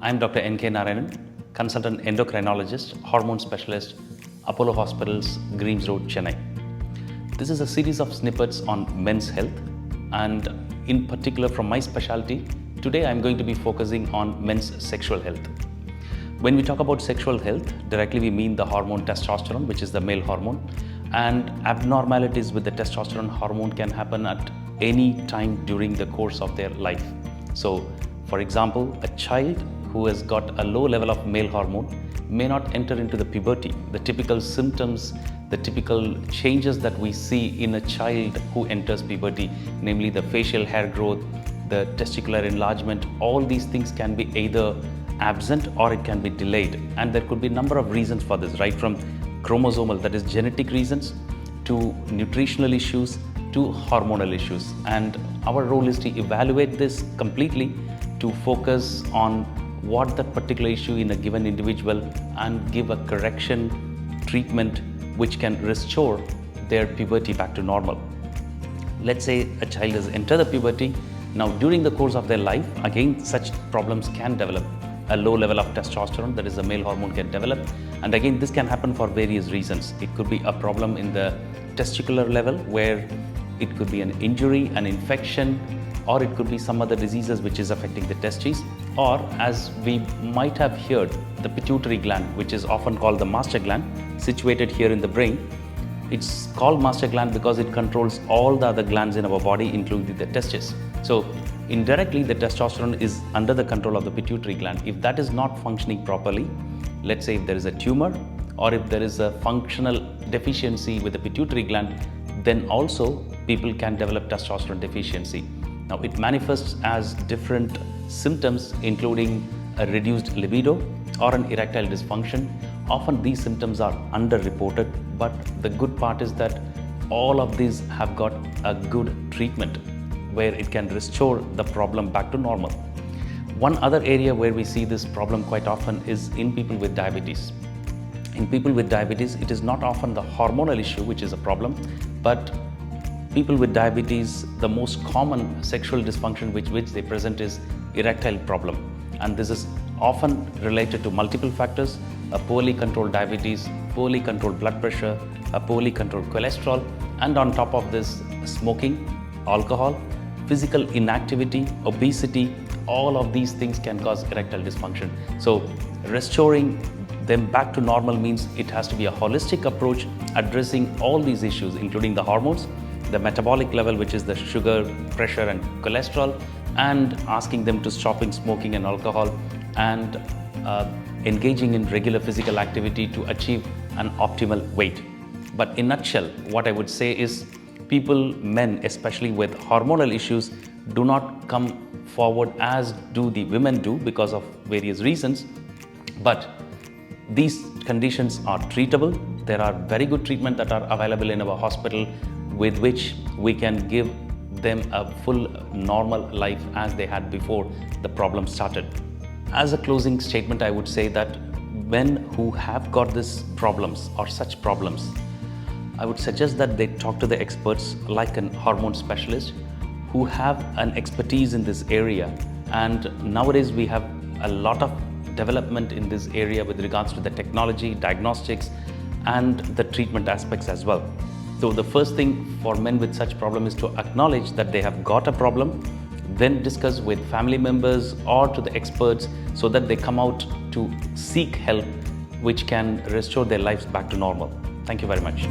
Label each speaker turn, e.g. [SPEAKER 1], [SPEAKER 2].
[SPEAKER 1] I'm Dr. N.K. Narayanan, consultant endocrinologist, hormone specialist, Apollo Hospitals, Greams Road, Chennai. This is a series of snippets on men's health, and in particular from my specialty, today I'm going to be focusing on men's sexual health. When we talk about sexual health, directly we mean the hormone testosterone, which is the male hormone, and abnormalities with the testosterone hormone can happen at any time during the course of their life. So, for example, a child who has got a low level of male hormone may not enter into the puberty. The typical symptoms, the typical changes that we see in a child who enters puberty, namely the facial hair growth, the testicular enlargement, all these things can be either absent or it can be delayed. And there could be a number of reasons for this, right from chromosomal, that is genetic reasons, to nutritional issues, to hormonal issues. And our role is to evaluate this completely to focus on what that particular issue in a given individual and give a correction treatment which can restore their puberty back to normal. Let's say a child has entered the puberty. Now during the course of their life, again such problems can develop. A low level of testosterone, that is the male hormone, can develop, and again this can happen for various reasons. It could be a problem in the testicular level where it could be an injury, an infection, or it could be some other diseases which is affecting the testes, or as we might have heard, the pituitary gland, which is often called the master gland, situated here in the brain. It's called master gland because it controls all the other glands in our body, including the testes. So indirectly, the testosterone is under the control of the pituitary gland. If that is not functioning properly, let's say if there is a tumor or if there is a functional deficiency with the pituitary gland, then also people can develop testosterone deficiency. Now it manifests as different symptoms, including a reduced libido or an erectile dysfunction. Often these symptoms are underreported, but the good part is that all of these have got a good treatment where it can restore the problem back to normal. One other area where we see this problem quite often is in people with diabetes. In people with diabetes, it is not often the hormonal issue which is a problem, but people with diabetes, the most common sexual dysfunction which they present is erectile problem. And this is often related to multiple factors: a poorly controlled diabetes, poorly controlled blood pressure, a poorly controlled cholesterol, and on top of this, smoking, alcohol, physical inactivity, obesity. All of these things can cause erectile dysfunction. So restoring them back to normal means it has to be a holistic approach addressing all these issues, including the hormones, the metabolic level, which is the sugar, pressure and cholesterol, and asking them to stopping smoking and alcohol, and engaging in regular physical activity to achieve an optimal weight. But in a nutshell, what I would say is people, men especially with hormonal issues, do not come forward as do the women do because of various reasons. But these conditions are treatable. There are very good treatments that are available in our hospital with which we can give them a full normal life as they had before the problem started. As a closing statement, I would say that men who have got these problems or such problems, I would suggest that they talk to the experts like a hormone specialist who have an expertise in this area. And nowadays we have a lot of development in this area with regards to the technology, diagnostics, and the treatment aspects as well. So the first thing for men with such problem is to acknowledge that they have got a problem, then discuss with family members or to the experts so that they come out to seek help which can restore their lives back to normal. Thank you very much.